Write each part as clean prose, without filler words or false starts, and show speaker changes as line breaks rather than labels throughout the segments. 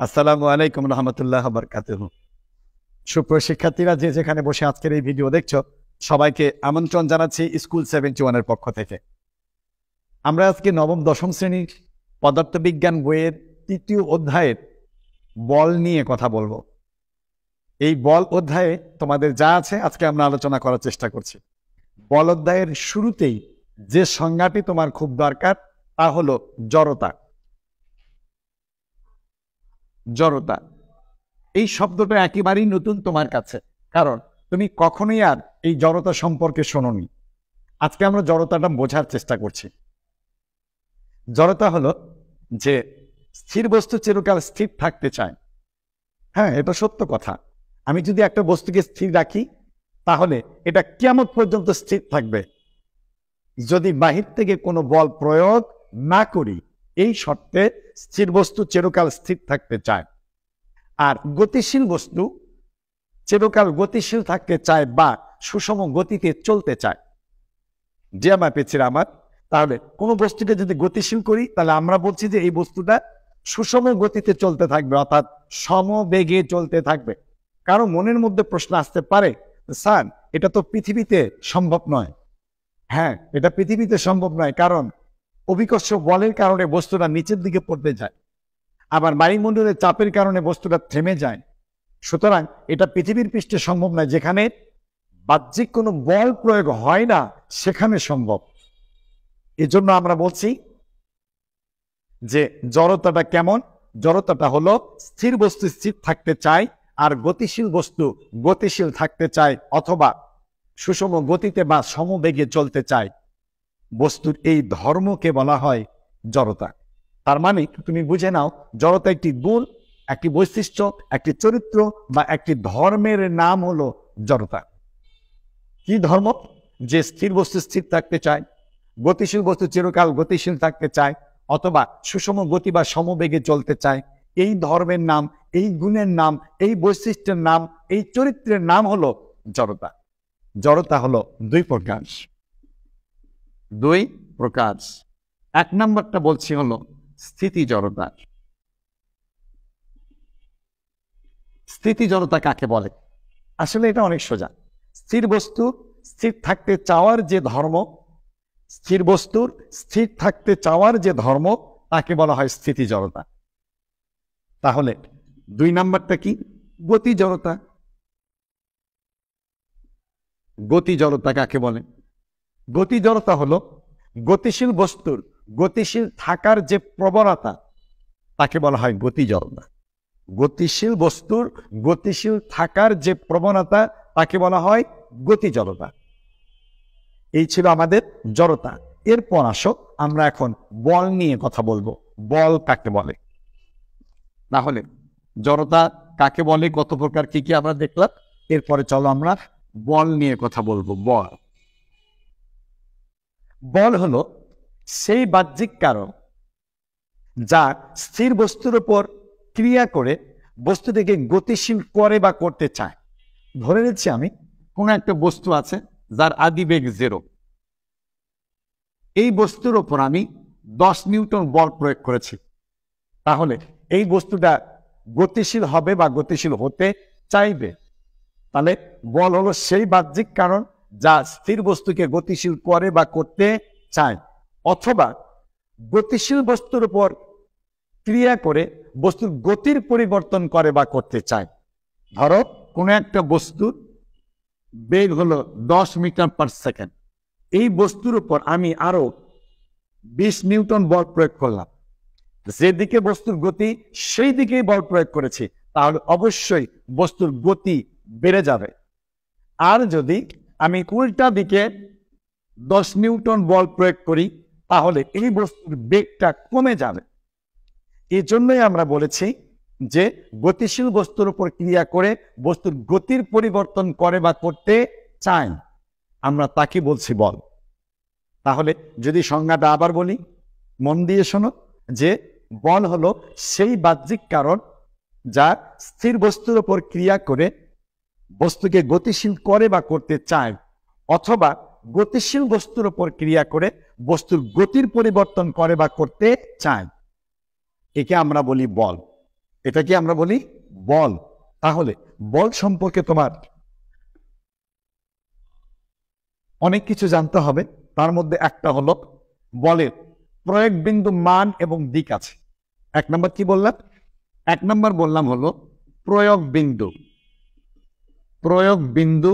আসসালামু আলাইকুম রহমতুল্লাহ বারকাতুহু। সুপ্রিয় শিক্ষার্থীরা যে যেখানে বসে আজকের এই ভিডিও দেখছো, সবাইকে আমন্ত্রণ জানাচ্ছি স্কুল 71-এর পক্ষ থেকে। আমরা আজকে নবম দশম শ্রেণীর পদার্থবিজ্ঞান বইয়ের ৩য় অধ্যায়ের বল নিয়ে কথা বলবো। এই বল অধ্যায়ে তোমাদের যা আছে আজকে আমরা আলোচনা করার চেষ্টা করছি। বল অধ্যায়ের শুরুতেই যে সংজ্ঞাটি তোমার খুব দরকার তা হলো জড়তা। জড়তা এই শব্দটা একেবারেই নতুন তোমার কাছে, কারণ তুমি কখনোই আর এই জড়তা সম্পর্কে শোনোনি। আজকে আমরা জড়তাটা বোঝার চেষ্টা করছি। জড়তা হলো যে স্থির বস্তু চিরকাল স্থির থাকতে চায়। হ্যাঁ, এটা সত্য কথা। আমি যদি একটা বস্তুকে স্থির রাখি তাহলে এটা কিয়ামত পর্যন্ত স্থির থাকবে যদি বাহির থেকে কোনো বল প্রয়োগ না করি। এই শর্তে স্থির বস্তু চিরকাল স্থির থাকতে চায়। আর গতিশীল বস্তু চিরকাল গতিশীল থাকতে চায় বা সুষম গতিতে চলতে চায়। যে আমার পেছনে আমার, তাহলে কোনো বস্তুকে যদি গতিশীল করি তাহলে আমরা বলছি যে এই বস্তুটা সুষম গতিতে চলতে থাকবে, অর্থাৎ সমবেগে চলতে থাকবে। কারো মনের মধ্যে প্রশ্ন আসতে পারে, স্যার এটা তো পৃথিবীতে সম্ভব নয়। হ্যাঁ, এটা পৃথিবীতে সম্ভব নয়, কারণ অভিকর্ষ বলের কারণে বস্তুটা নিচের দিকে পড়তে যায়, আবার বায়ুমণ্ডলের চাপের কারণে বস্তুটা থেমে যায়। সুতরাং এটা পৃথিবীর পৃষ্ঠে সম্ভব নয়। যেখানে বাহ্যিক কোনো বল প্রয়োগ হয় না সেখানে সম্ভব। এজন্য আমরা বলছি যে জড়তাটা কেমন। জড়তাটা হলো স্থির বস্তু স্থির থাকতে চায় আর গতিশীল বস্তু গতিশীল থাকতে চায় অথবা সুষম গতিতে বা সমবেগে চলতে চায়। বস্তুর এই ধর্মকে বলা হয় জড়তা। তার মানে তুমি বুঝে নাও, জড়তা একটি গুণ, একটি বৈশিষ্ট্য, একটি চরিত্র বা একটি ধর্মের নাম হলো জড়তা। কি ধর্ম? যে স্থির বস্তু স্থির থাকতে চায়, গতিশীল বস্তু চিরকাল গতিশীল থাকতে চায় অথবা সুষম গতি বা সমবেগে চলতে চায়। এই ধর্মের নাম, এই গুণের নাম, এই বৈশিষ্ট্যের নাম, এই চরিত্রের নাম হলো জড়তা। জড়তা হলো দুই প্রকার। এক নম্বরটা বলছি হলো স্থিতি জড়তা। স্থিতি জড়তা কাকে বলে? আসলে এটা অনেক সোজা। স্থির বস্তু স্থির থাকতে চাওয়ার যে ধর্ম, স্থির বস্তুর স্থির থাকতে চাওয়ার যে ধর্ম, তাকে বলা হয় স্থিতি জড়তা। তাহলে দুই নাম্বারটা কি? গতি জড়তা। গতি জড়তা কাকে বলে? গতি জড়তা হলো গতিশীল বস্তুর গতিশীল থাকার যে প্রবণতা, তাকে বলা হয় গতি জড়তা। গতিশীল বস্তুর গতিশীল থাকার যে প্রবণতা, তাকে বলা হয় গতি জড়তা। এই ছিল আমাদের জড়তা। এরপর আসো আমরা এখন বল নিয়ে কথা বলবো। বল কাকে বলে? তাহলে জড়তা কাকে বলে, কত প্রকার, কি কি আমরা দেখলাম। এরপরে চলো আমরা বল নিয়ে কথা বলবো। বল বল হলো সেই বাহ্যিক কারণ যা স্থির বস্তুর উপর ক্রিয়া করে বস্তুটিকে গতিশীল করে বা করতে চায়। ধরে নিচ্ছি আমি কোনো একটা বস্তু আছে যার আদিবেগ 0। এই বস্তুর ওপর আমি 10 নিউটন বল প্রয়োগ করেছি। তাহলে এই বস্তুটা গতিশীল হবে বা গতিশীল হতে চাইবে। তাহলে বল হলো সেই বাহ্যিক কারণ যা স্থির বস্তুকে গতিশীল করে বা করতে চায় অথবা গতিশীল বস্তুর উপর ক্রিয়া করে বস্তুর গতির পরিবর্তন করে বা করতে চায়। ধরো কোনো একটা বস্তুর বেগ হলো 10 মিটার পার সেকেন্ড। এই বস্তুর উপর আমি আরো 20 নিউটন বল প্রয়োগ করলাম। যেদিকে বস্তুর গতি সেই দিকেই বল প্রয়োগ করেছি, তাহলে অবশ্যই বস্তুর গতি বেড়ে যাবে। আর যদি আমি উল্টা দিকে 10 নিউটন বল প্রয়োগ করি তাহলে এই বস্তুর বেগটা কমে যাবে। এই জন্যই আমরা বলেছি যে গতিশীল বস্তুর উপর ক্রিয়া করে বস্তুর গতির পরিবর্তন করে বা করতে চায়, আমরা তাকে বলছি বল। তাহলে যদি সংজ্ঞাটা আবার বলি, মন দিয়ে শোনো, যে বল হলো সেই বাহ্যিক কারণ যা স্থির বস্তুর উপর ক্রিয়া করে বস্তুকে গতিশীল করে বা করতে চায় অথবা গতিশীল বস্তুর উপর ক্রিয়া করে বস্তুর গতির পরিবর্তন করে বা করতে চায়। একে আমরা বলি বল। এটাকে আমরা বলি বল। তাহলে বল সম্পর্কে তোমার অনেক কিছু জানতে হবে। তার মধ্যে একটা হলো বলের প্রয়োগ বিন্দু, মান এবং দিক আছে। এক নম্বর কি বললাম? এক নম্বর বললাম হলো প্রয়োগ বিন্দু, প্রয়োগ বিন্দু,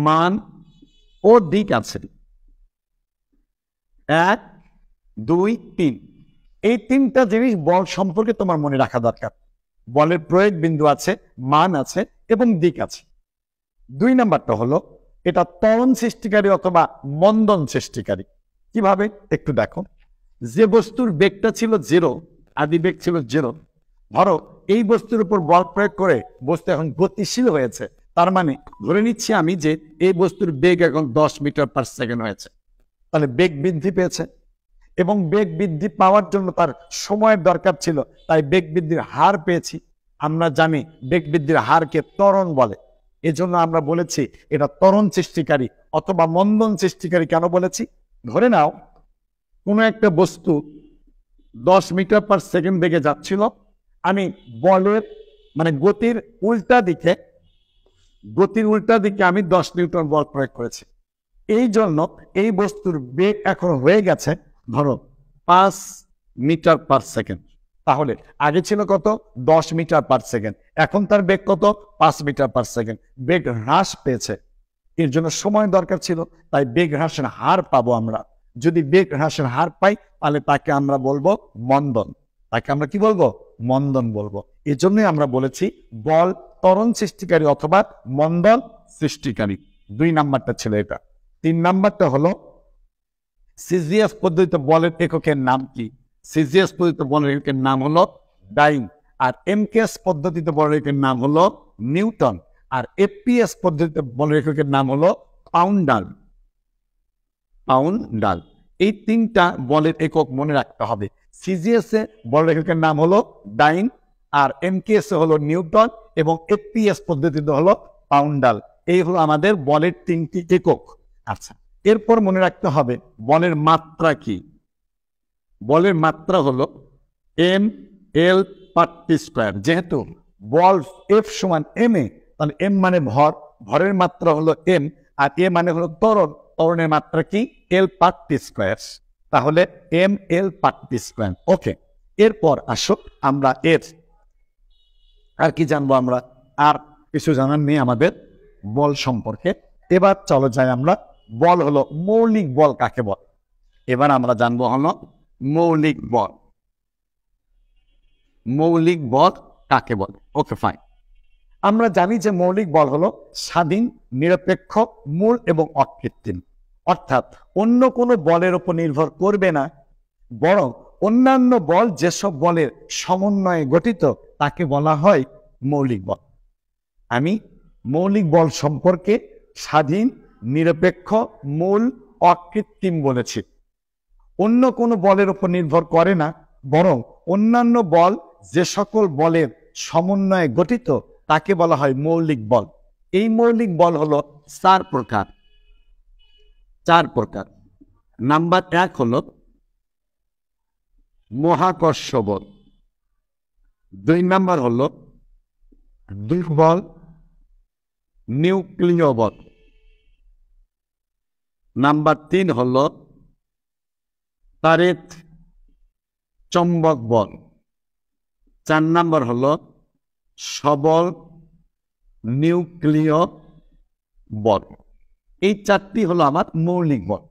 মান ও দিক আছে। 1, 2, 3, এই তিনটা জিনিস বল সম্পর্কে তোমার মনে রাখা দরকার। বলের প্রয়োগ বিন্দু আছে, মান আছে এবং দিক আছে। 2 নাম্বারটা হলো এটা ত্বরণ সৃষ্টিকারী অথবা মন্দন সৃষ্টিকারী। কিভাবে একটু দেখো। যে বস্তুর বেগটা ছিল 0, আদি বেগ ছিল 0, ধরো এই বস্তুর উপর বল প্রয়োগ করে বস্তু এখন গতিশীল হয়েছে। তার মানে ধরে নিচ্ছি আমি যে এই বস্তুর বেগ এখন 10 মিটার পার সেকেন্ড হয়েছে। তাহলে বেগ বৃদ্ধি পেয়েছে এবং বেগ বৃদ্ধি পাওয়ার জন্য তার সময়ের দরকার ছিল, তাই বেগ বৃদ্ধির হার পেয়েছি। আমরা জানি বেগ বৃদ্ধির হারকে ত্বরণ বলে। এজন্য আমরা বলেছি এটা ত্বরণ সৃষ্টিকারী অথবা মন্দন সৃষ্টিকারী। কেন বলেছি? ধরে নাও কোনো একটা বস্তু 10 মিটার পার সেকেন্ড বেগে যাচ্ছিল, আমি বলের মানে গতির উল্টা দিকে আমি 10 নিউটন বল প্রয়োগ করেছি। এই জন্য এই বস্তুর বেগ এখন হয়ে গেছে ধরো 5 মিটার পার সেকেন্ড। তাহলে আগে ছিল কত? 10 মিটার পার সেকেন্ড। এখন তার বেগ কত? 5 মিটার পার সেকেন্ড। বেগ হ্রাস পেয়েছে, এর জন্য সময় দরকার ছিল, তাই বেগ হ্রাসের হার পাবো আমরা। যদি বেগ হ্রাসের হার পাই তাহলে তাকে আমরা বলবো মন্দন। তাকে আমরা কি বলবো? মন্দন বলবো। এই জন্যই আমরা বলেছি বল ত্বরণ সৃষ্টিকারী অথবা মন্দন সৃষ্টিকারী। 2 নাম্বারটা ছিল এটা। 3 নাম্বারটা হলো সিজিএস পদ্ধতিতে বলের এককের নাম কি? সিজিএস পদ্ধতিতে বলের এককের নাম হলো ডাইন, আর এমকেএস পদ্ধতিতে বলের এককের নাম হলো নিউটন, আর এফপিএস পদ্ধতিতে বলের এককের নাম হলো পাউন্ডাল। পাউন্ডাল। এই 3টা বলের একক মনে রাখতে হবে। সিজিএস এ বলের এককের নাম হলো ডাইন, আর এমকেএস এ হলো নিউটন এবং এফপিএস পদ্ধতিতে হলো পাউন্ডাল। এই হলো আমাদের বলের 3টি একক। আচ্ছা, এরপর মনে রাখতে হবে বলের মাত্রা কি? বলের মাত্রা হলো এম এল পার টি স্কয়ার। যেহেতু বল এফ সমান এম এ, তাহলে এম মানে ভর, ভরের মাত্রা হলো এম, আর এ মানে হলো ত্বরণ, ত্বরণের মাত্রা কি? এল পার টি স্কয়ার। তাহলে এম এল পার টি স্কয়ার। ওকে, এরপর আসো আমরা এর আর কি জানবো। আমরা আর কিছু জানার নেই আমাদের বল সম্পর্কে। এবার চলো যাই আমরা বল হলো মৌলিক বল কাকে বল। এবার আমরা জানবো হলো মৌলিক বল। মৌলিক বল কাকে বলে? Okay fine. আমরা জানি যে মৌলিক বল হলো স্বাধীন, নিরপেক্ষ, মূল এবং অকৃত্রিম। অর্থাৎ অন্য কোনো বলের উপর নির্ভর করবে না, বরং অন্যান্য বল যেসব বলের সমন্বয়ে গঠিত তাকে বলা হয় মৌলিক বল। আমি মৌলিক বল সম্পর্কে স্বাধীন, নিরপেক্ষ, মূল, অকৃত্রিম বলেছি। অন্য কোনো বলের উপর নির্ভর করে না, বরং অন্যান্য বল যে সকল বলের সমন্বয়ে গঠিত তাকে বলা হয় মৌলিক বল। এই মৌলিক বল হলো 4 প্রকার। 4 প্রকার। নাম্বার 1 হলো মহাকর্ষ বল। 2 নাম্বার হলো দুর্বল নিউক্লিয় বল। নাম্বার 3 হলো তাড়িৎ চৌম্বক বল। 4 নাম্বার হলো সবল নিউক্লিয় বল। এই 4টি হলো আমার মৌলিক বল।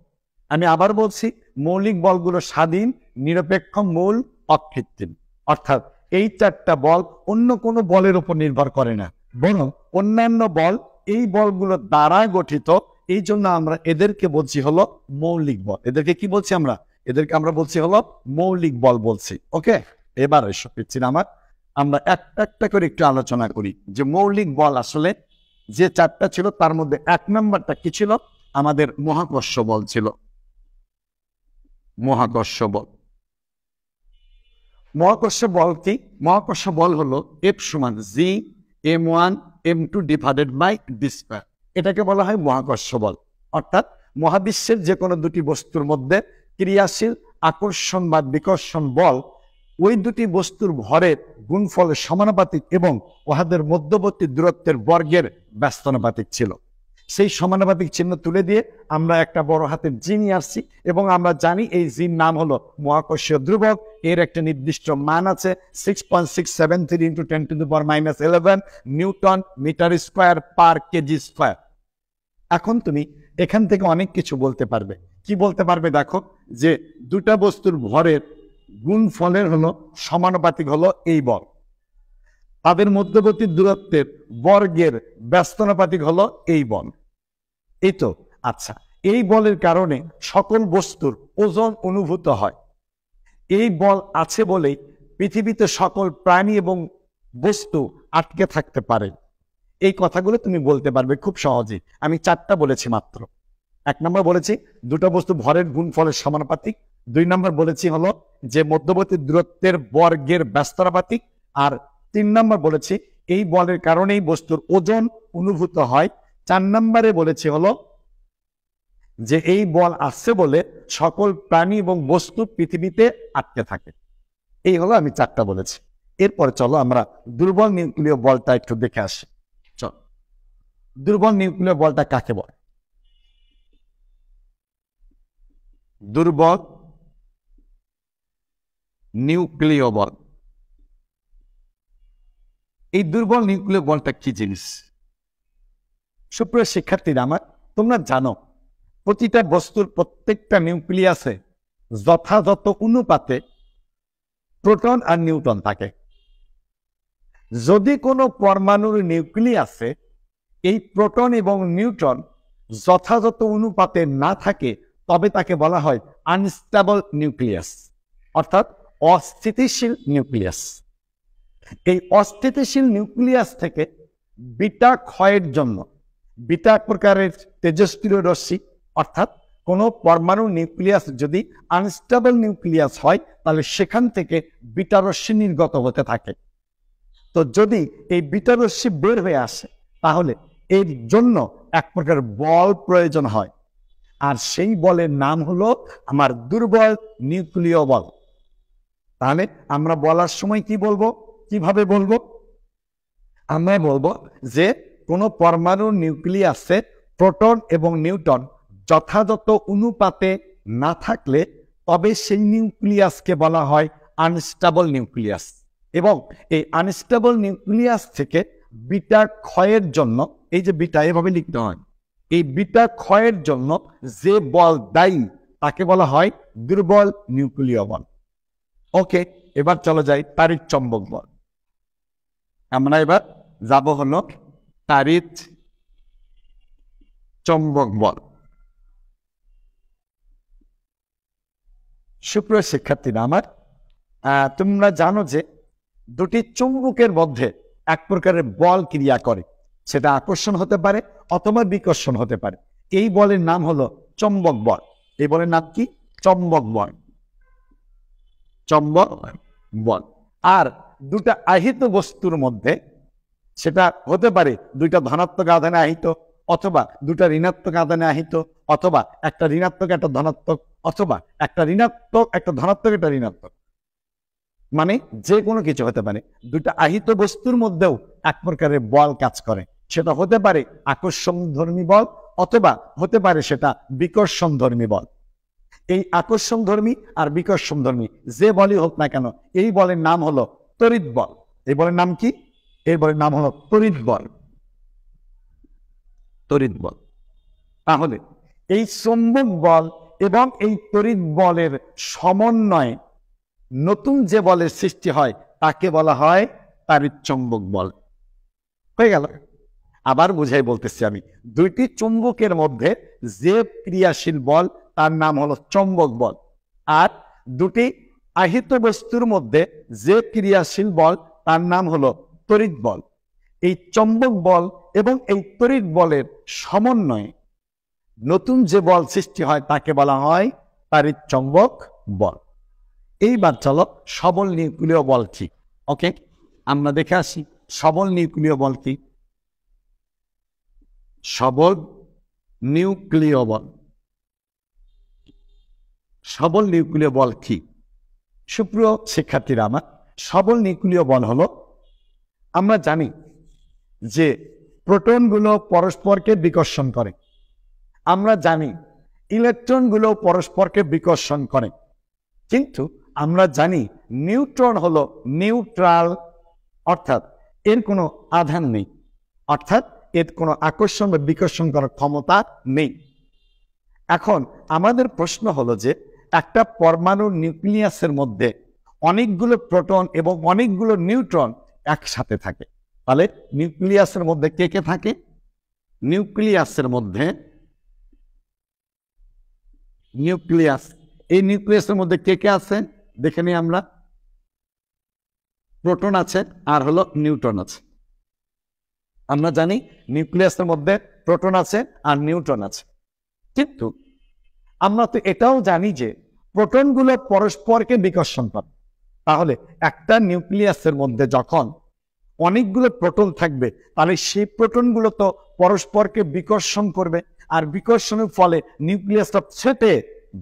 আমি আবার বলছি, মৌলিক বলগুলো স্বাধীন, নিরপেক্ষ, মূল, অকৃত্রিম। অর্থাৎ এই 4টা বল অন্য কোনো বলের উপর নির্ভর করে না, বরং অন্যান্য বল এই বলগুলো দ্বারা গঠিত। এই জন্য আমরা এদেরকে বলছি হলো মৌলিক বল। এদেরকে কি বলছি আমরা? এদেরকে আমরা বলছি হলো মৌলিক বল বলছি। ওকে, এবার এসব পিচ্ছি না আমরা একটা একটা করে একটু আলোচনা করি যে মৌলিক বল আসলে যে 4টা ছিল তার মধ্যে 1 নাম্বারটা কি ছিল? আমাদের মহাকর্ষ বল ছিল। মহাকর্ষ বল। মহাকর্ষ বল কি? মহাকর্ষ বল হলো এফ সমান G m1 m2 divided by D square. এটাকে বলা হয় মহাকর্ষ বল। অর্থাৎ মহাবিশ্বের যে কোনো দুটি বস্তুর মধ্যে ক্রিয়াশীল আকর্ষণ বা বিকর্ষণ বল ওই দুটি বস্তুর ভরের গুণফলের সমানুপাতিক এবং উহাদের মধ্যবর্তী দূরত্বের বর্গের ব্যস্তানুপাতিক ছিল। সেই সমানুপাতিক চিহ্ন তুলে দিয়ে আমরা একটা বড় হাতের জি নিয়ে আসছি এবং আমরা জানি এই জির নাম হলো মহাকর্ষীয় ধ্রুবক। এর একটা নির্দিষ্ট মান আছে 6.673 × 10⁻11 newton metre square per KG square. এখন তুমি এখান থেকে অনেক কিছু বলতে পারবে। কি বলতে পারবে? দেখো যে দুটা বস্তুর ভরের গুণফলের হলো সমানুপাতিক হলো এই বল, তাদের মধ্যবর্তী দূরত্বের বর্গের ব্যস্তানুপাতিক হলো এই বল। এই তো আচ্ছা, এই বলের কারণে সকল বস্তুর ওজন অনুভূত হয়। এই বল আছে বলেই পৃথিবীতে সকল প্রাণী এবং বস্তু আটকে থাকতে পারে। এই কথাগুলো তুমি বলতে পারবে খুব সহজে। আমি 4টা বলেছি মাত্র। 1 নম্বর বলেছি দুটো বস্তু ভরের গুণফলের সমানুপাতিক। 2 নম্বর বলেছি হলো যে মধ্যবর্তী দূরত্বের বর্গের ব্যস্তানুপাতিক। আর 3 নম্বর বলেছি এই বলের কারণেই বস্তুর ওজন অনুভূত হয়। 4 নম্বরে বলেছি হলো যে এই বল আসছে বলে সকল প্রাণী এবং বস্তু পৃথিবীতে আটকে থাকে। এই হলো আমি 4টা বলেছি। এরপরে চলো আমরা দুর্বল নিউক্লিয় বলটা একটু দেখে আসি। চল, দুর্বল নিউক্লিয় বলটা কাকে বলে? দুর্বল নিউক্লিয় বল। এই দুর্বল নিউক্লিয় বলটা কি জিনিস? সুপ্রিয় শিক্ষার্থীরা আমার, তোমরা জানো প্রতিটা বস্তুর প্রত্যেকটা নিউক্লিয়াসে যথাযথ অনুপাতে প্রোটন আর নিউট্রন থাকে। যদি কোনো পরমাণুর নিউক্লিয়াসে এই প্রোটন এবং নিউট্রন যথাযথ অনুপাতে না থাকে তবে তাকে বলা হয় আনস্টেবল নিউক্লিয়াস, অর্থাৎ অস্থিতিশীল নিউক্লিয়াস। এই অস্থিতিশীল নিউক্লিয়াস থেকে বিটা ক্ষয়ের জন্য, বিটা এক প্রকারের তেজস্ক্রিয় রশ্মি, অর্থাৎ কোনো পরমাণু নিউক্লিয়াস যদি আনস্টেবল নিউক্লিয়াস হয় তাহলে সেখান থেকে বিটা রশ্মি নির্গত হতে থাকে। তো যদি এই বিটা রশ্মি বের হয়ে আসে তাহলে এর জন্য এক প্রকার বল প্রয়োজন হয়, আর সেই বলের নাম হলো আমার দুর্বল নিউক্লিয় বল। তাহলে আমরা বলার সময় কি বলবো, কিভাবে বলবো? আমরা বলবো যে কোনো পরমাণু নিউক্লিয়াসে প্রোটন এবং নিউট্রন যথাযথ অনুপাতে না থাকলে তবে সেই নিউক্লিয়াসকে বলা হয় আনস্টেবল নিউক্লিয়াস। এবং এই আনস্টেবল নিউক্লিয়াস থেকে বিটা ক্ষয়ের জন্য, এই যে বিটা এভাবে লিখতে হয়, এই বিটা ক্ষয়ের জন্য যে বল দায়ী তাকে বলা হয় দুর্বল নিউক্লিয় বল। ওকে, এবার চলো যাই তাড়িৎ চম্বক বল। আমরা এবার যাব হলো তাড়িৎ চম্বক বল। সুপ্রিয় শিক্ষার্থীরা আমার, তোমরা জানো যে দুটি চুম্বকের মধ্যে এক প্রকারের বল ক্রিয়া করে, সেটা আকর্ষণ হতে পারে অথবা বিকর্ষণ হতে পারে। এই বলের নাম হলো চম্বক বল। এই বলের নাম কি? চম্বক বল। চম্বক বল। আর দুটা আহিত বস্তুর মধ্যে সেটা হতে পারে দুইটা ধনাত্মক আধানে আহিত, অথবা দুটা ঋণাত্মক আধানে আহিত, অথবা একটা ঋণাত্মক একটা ধনাত্মক, অথবা একটা ঋণাত্মক একটা ধনাত্মক একটা ঋণাত্মক, মানে যে কোনো কিছু হতে পারে। দুটা আহিত বস্তুর মধ্যেও এক প্রকারের বল কাজ করে। সেটা হতে পারে আকর্ষণ ধর্মী বল, অথবা হতে পারে সেটা বিকর্ষণ ধর্মী বল। এই আকর্ষণ ধর্মী আর বিকর্ষণ ধর্মী যে বলই হোক না কেন, এই বলের নাম হলো তড়িৎ বল। এই বলের নাম কি? এই বলের নাম হলো তড়িৎ বল। তড়িৎ বল। তাহলে এই চৌম্বক বল এবং এই তড়িৎ বলের সমন্বয়ে নতুন যে বলের সৃষ্টি হয় তাকে বলা হয় তাড়িৎ চৌম্বক বল। হয়ে গেল। আবার বুঝাই বলতেছি আমি, দুইটি চুম্বকের মধ্যে যে ক্রিয়াশীল বল তার নাম হলো চৌম্বক বল, আর দুটি আহিত বস্তুর মধ্যে যে ক্রিয়াশীল বল তার নাম হলো তড়িৎ বল। এই চৌম্বক বল এবং এই তড়িৎ বলের সমন্বয়ে নতুন যে বল সৃষ্টি হয় তাকে বলা হয় তাড়িৎ চৌম্বক বল। এইবার চলো সবল নিউক্লিয় বল কি। ওকে, আমরা দেখে আসি সবল নিউক্লিয় বল কি। সবল নিউক্লিয় বল। সবল নিউক্লিয় বল কি? সুপ্রিয় শিক্ষার্থীরা আমার, সবল নিউক্লিয় বল হলো, আমরা জানি যে প্রোটনগুলো পরস্পরকে বিকর্ষণ করে, আমরা জানি ইলেকট্রনগুলো পরস্পরকে বিকর্ষণ করে, কিন্তু আমরা জানি নিউট্রন হলো নিউট্রাল, অর্থাৎ এর কোনো আধান নেই, অর্থাৎ এর কোনো আকর্ষণ বা বিকর্ষণ করার ক্ষমতা নেই। এখন আমাদের প্রশ্ন হলো যে একটা পরমাণুর নিউক্লিয়াসের মধ্যে অনেকগুলো প্রোটন এবং অনেকগুলো নিউট্রন একসাথে থাকে, তাহলে নিউক্লিয়াসের মধ্যে কে কে থাকে? নিউক্লিয়াসের মধ্যে এই নিউক্লিয়াসের মধ্যে কে কে আছে দেখে নিই আমরা। প্রোটন আছে আর হলো নিউট্রন আছে। আমরা জানি নিউক্লিয়াসের মধ্যে প্রোটন আছে আর নিউট্রন আছে, কিন্তু আমরা তো এটাও জানি যে প্রোটনগুলো পরস্পরকে বিকর্ষণ করে। তাহলে একটা নিউক্লিয়াসের মধ্যে যখন অনেকগুলো প্রোটন থাকবে, তাহলে সেই প্রোটনগুলো তো পরস্পরকে বিকর্ষণ করবে, আর বিকর্ষণের ফলে নিউক্লিয়াসটা ছেটে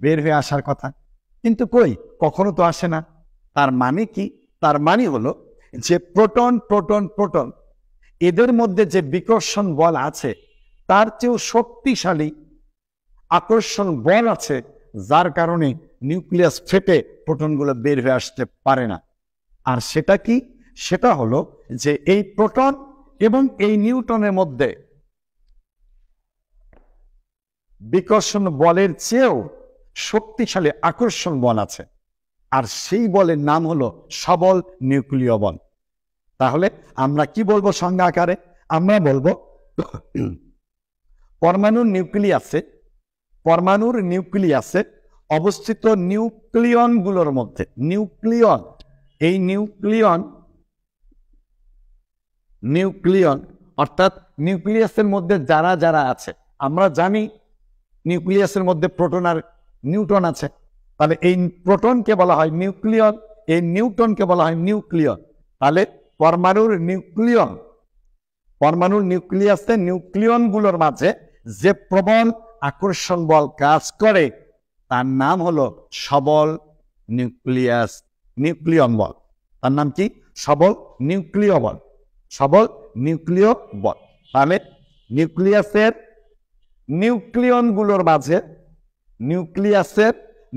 বের হয়ে আসার কথা, কিন্তু কই, কখনো তো আসে না। তার মানে কি? তার মানে হলো যে প্রোটন প্রোটন প্রোটন এদের মধ্যে যে বিকর্ষণ বল আছে তার চেয়েও শক্তিশালী আকর্ষণ বল আছে, যার কারণে নিউক্লিয়াস ফেটে প্রোটনগুলো বের হয়ে আসতে পারে না। আর সেটা কি? সেটা হলো যে এই প্রোটন এবং এই নিউট্রনের মধ্যে বিকর্ষণ বলের চেয়েও শক্তিশালী আকর্ষণ বল আছে, আর সেই বলের নাম হলো সবল নিউক্লিয় বল। তাহলে আমরা কি বলবো সংজ্ঞা আকারে? আমরা বলবো পরমাণুর নিউক্লিয়াসে অবস্থিত নিউক্লিয়নগুলোর মধ্যে, এই নিউক্লিয়ন অর্থাৎ নিউক্লিয়াসের মধ্যে যারা যারা আছে, আমরা জানি নিউক্লিয়াসের মধ্যে প্রোটন আর নিউট্রন আছে, তাহলে এই প্রোটনকে বলা হয় নিউক্লিয়ন, এই নিউট্রনকে বলা হয় নিউক্লিয়ন। তাহলে পরমাণুর নিউক্লিয়াসে নিউক্লিয়নগুলোর মাঝে যে প্রবল আকর্ষণ বল কাজ করে তার নাম হলো সবল নিউক্লিয়ন বল। তার নাম কি? সবল নিউক্লিয় বল। তাহলে নিউক্লিয়াসের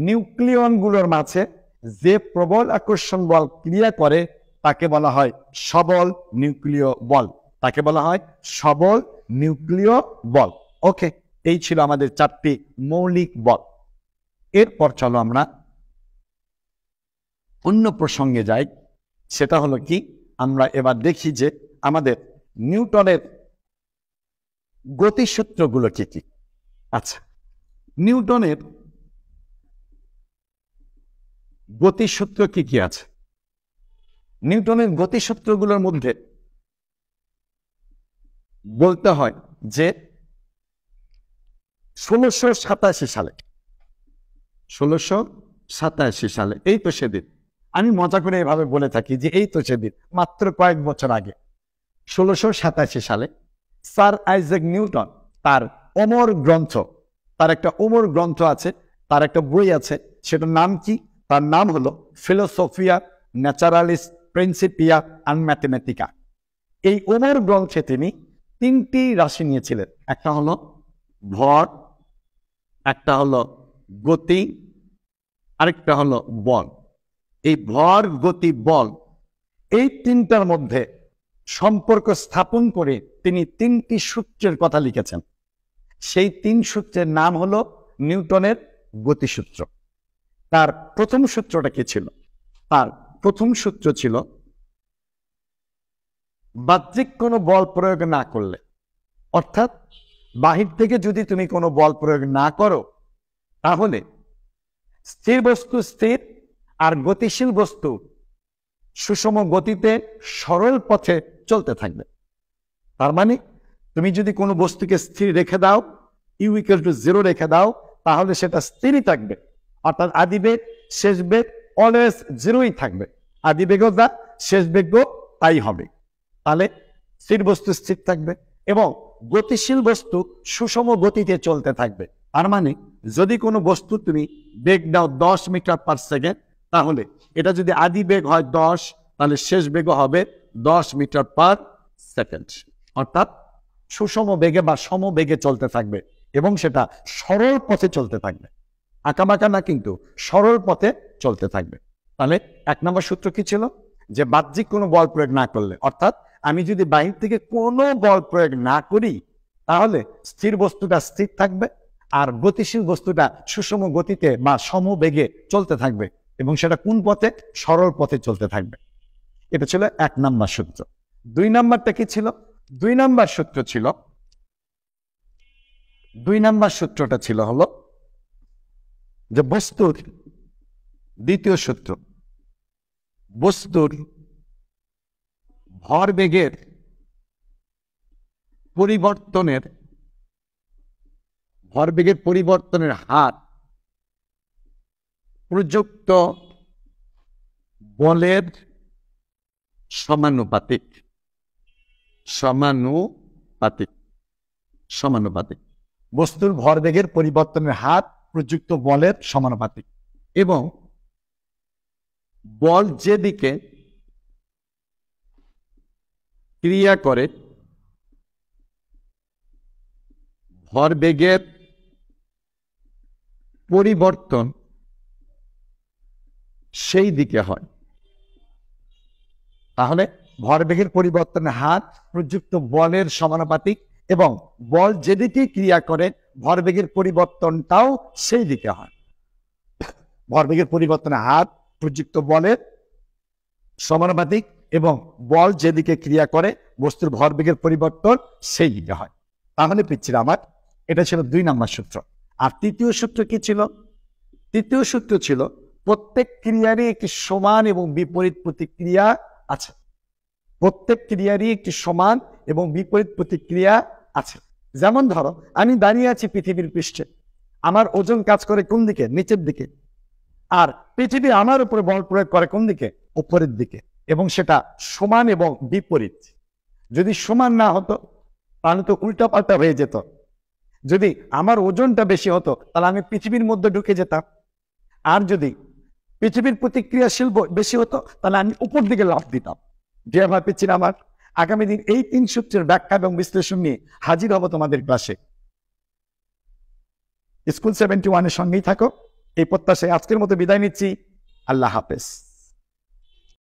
নিউক্লিয়নগুলোর মাঝে যে প্রবল আকর্ষণ বল ক্রিয়া করে তাকে বলা হয় সবল নিউক্লিয় বল। ওকে, এই ছিল আমাদের 4টি মৌলিক বল। এরপর চলো আমরা অন্য প্রসঙ্গে যাই। সেটা হলো কি, আমরা এবার দেখি যে আমাদের নিউটনের গতিসূত্রগুলো কি কি। আচ্ছা, নিউটনের গতিসূত্র কি কি আছে? নিউটনের গতিসূত্রগুলোর মধ্যে বলতে হয় যে 1687 সালে, এই তো সেদিন, আমি মজা করে এভাবে বলে থাকি যে এই তো সেদিন, মাত্র কয়েক বছর আগে, 1687 সালে স্যার আইজ্যাক নিউটন তার একটা অমর গ্রন্থ আছে, তার একটা বই আছে, সেটার নাম কি? তার নাম হলো ফিলোসফিয়া ন্যাচারালিস প্রিন্সিপিয়া অ্যান্ড ম্যাথমেটিকা। এই অমর গ্রন্থে তিনি 3টি রাশি নিয়েছিলেন, একটা হলো ভর, একটা হলো গতি, আরেকটা হলো বল। এই ভর, গতি, বল, এই 3টার মধ্যে সম্পর্ক স্থাপন করে তিনি 3টি সূত্রের কথা লিখেছেন। সেই 3 সূত্রের নাম হলো নিউটনের গতিসূত্র। তার প্রথম সূত্রটা কি ছিল? তার প্রথম সূত্র ছিল বাহ্যিক কোনো বল প্রয়োগ না করলে, অর্থাৎ বাহির থেকে যদি তুমি কোনো বল প্রয়োগ না করো, তাহলে স্থির বস্তু স্থির আর গতিশীল বস্তু সুষম গতিতে সরল পথে চলতে থাকবে। তার মানে তুমি যদি কোনো বস্তুকে স্থির রেখে দাও, u=0 রেখে দাও, তাহলে সেটা স্থিরই থাকবে, অর্থাৎ আদিবেগ শেষ বেগ অলওয়েজ 0ই থাকবে। আদিবেগও যা, শেষ বেগও তাই হবে। তাহলে স্থির বস্তু স্থির থাকবে এবং গতিশীল বস্তু সুষম গতিতে চলতে থাকবে। তার মানে যদি কোনো বস্তু তুমি বেগ দাও 10 মিটার পার সেকেন্ড, তাহলে এটা যদি আদি বেগ হয় 10, তাহলে শেষ বেগও হবে 10 মিটার পার সেকেন্ড। অর্থাৎ সুষম বেগে বা সমবেগে চলতে থাকবে এবং সেটা সরল পথে চলতে থাকবে, আঁকাবাঁকা না, কিন্তু সরল পথে চলতে থাকবে। তাহলে 1 নম্বর সূত্র কি ছিল? যে বাহ্যিক কোনো বল প্রয়োগ না করলে, অর্থাৎ আমি যদি বাহির থেকে কোনো বল প্রয়োগ না করি তাহলে স্থির বস্তুটা স্থির থাকবে আর গতিশীল বস্তুটা সুষম গতিতে বা সমবেগে চলতে থাকবে এবং সেটা কোন পথে? সরল পথে চলতে থাকবে। এটা ছিল 1 নম্বর সূত্র। 2 নম্বরটা কি ছিল? 2 নম্বর সূত্র ছিল, 2 নম্বর সূত্রটা ছিল হলো যে বস্তুর দ্বিতীয় সূত্র, বস্তুর ভরবেগের পরিবর্তনের হার প্রযুক্ত বলের সমানুপাতিক। বস্তুর ভরবেগের পরিবর্তনের হার প্রযুক্ত বলের সমানুপাতিক এবং বল যেদিকে ক্রিয়া করে ভরবেগের পরিবর্তন সেই দিকে হয়। তাহলে ভরবেগের পরিবর্তনের হার প্রযুক্ত বলের সমানুপাতিক এবং বল যেদিকে ক্রিয়া করে ভরবেগের পরিবর্তনটাও সেই দিকে হয়। ভরবেগের পরিবর্তনের হার প্রযুক্ত বলের সমানুপাতিক এবং বল যেদিকে ক্রিয়া করে বস্তুর ভরবেগের পরিবর্তন সেই দিকে হয়। তাহলে পিচ্ছিল আমার এটা ছিল 2 নম্বর সূত্র। আর তৃতীয় সূত্র কি ছিল? তৃতীয় সূত্র ছিল প্রত্যেক ক্রিয়ারই একটি সমান এবং বিপরীত প্রতিক্রিয়া আছে। প্রত্যেক ক্রিয়ারই একটি সমান এবং বিপরীত প্রতিক্রিয়া আছে। যেমন ধরো আমি দাঁড়িয়ে আছি পৃথিবীর পৃষ্ঠে, আমার ওজন কাজ করে কোন দিকে? নিচের দিকে। আর পৃথিবী আমার উপরে বল প্রয়োগ করে কোন দিকে? উপরের দিকে। এবং সেটা সমান এবং বিপরীত। যদি সমান না হতো তাহলে তো উল্টা পাল্টা হয়ে যেত। যদি আমার ওজনটা বেশি হতো তাহলে আমি পৃথিবীর মধ্যে ঢুকে যেতাম, আর যদি পৃথিবীর প্রতিক্রিয়াশীল বেশি হতো তাহলে আমি উপর দিকে লাফ দিতাম। যে আমার পিচ্ছিল আমার আগামী দিন এই 3 সূত্রের ব্যাখ্যা এবং বিশ্লেষণ নিয়ে হাজির হব তোমাদের ক্লাসে। স্কুল 71 এর সঙ্গেই থাকো এই প্রত্যাশায় আজকের মতো বিদায় নিচ্ছি। আল্লাহ হাফেজ।